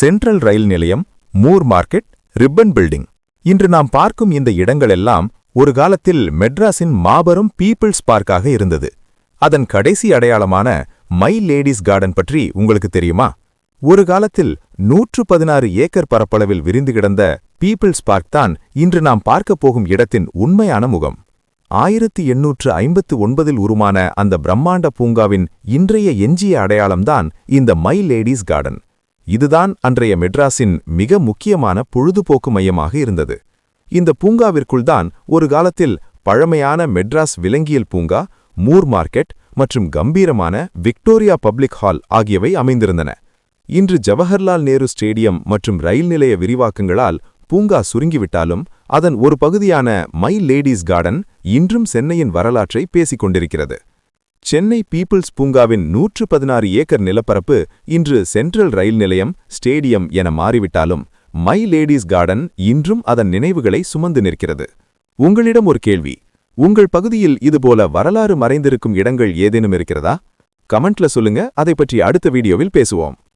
Central ரயில் நிலையம், Moore market, ribbon building. இன்று நாம் பார்க்கும் இந்த இடங்களெல்லாம் ஒரு காலத்தில் மெட்ராஸின் மாபெரும் பீப்பிள்ஸ் பார்க்காக இருந்தது. அதன் கடைசி அடையாளமான மை லேடிஸ் கார்டன் பற்றி உங்களுக்கு தெரியுமா? ஒரு காலத்தில் 116 ஏக்கர் பரப்பளவில் விரிந்து கிடந்த பீப்பிள்ஸ் பார்க் தான் இன்று நாம் பார்க்கப் போகும் இடத்தின் உண்மையான முகம். 1859இல் உருமான அந்த பிரம்மாண்ட பூங்காவின் இன்றைய எஞ்சிய அடையாளம்தான் இந்த மை லேடிஸ் கார்டன். இதுதான் அன்றைய மெட்ராஸின் மிக முக்கியமான பொழுதுபோக்கு மையமாக இருந்தது. இந்த பூங்காவிற்குள்தான் ஒரு காலத்தில் பழமையான மெட்ராஸ் விலங்கியல் பூங்கா, மூர் மார்க்கெட் மற்றும் கம்பீரமான விக்டோரியா பப்ளிக் ஹால் ஆகியவை அமைந்திருந்தன. இன்று ஜவஹர்லால் நேரு ஸ்டேடியம் மற்றும் ரயில் நிலைய விரிவாக்கங்களால் பூங்கா சுருங்கிவிட்டாலும் அதன் ஒரு பகுதியான மை லேடிஸ் கார்டன் இன்றும் சென்னையின் வரலாற்றை பேசிக் கொண்டிருக்கிறது. சென்னை பீப்பிள்ஸ் பூங்காவின் 116 ஏக்கர் நிலப்பரப்பு இன்று சென்ட்ரல் ரயில் நிலையம், ஸ்டேடியம் என மாறிவிட்டாலும் மை லேடிஸ் கார்டன் இன்றும் அதன் நினைவுகளை சுமந்து நிற்கிறது. உங்களிடம் ஒரு கேள்வி. உங்கள் பகுதியில் இதுபோல வரலாறு மறைந்திருக்கும் இடங்கள் ஏதேனும் இருக்கிறதா? கமெண்ட்ல சொல்லுங்க, அதை பற்றி அடுத்த வீடியோவில் பேசுவோம்.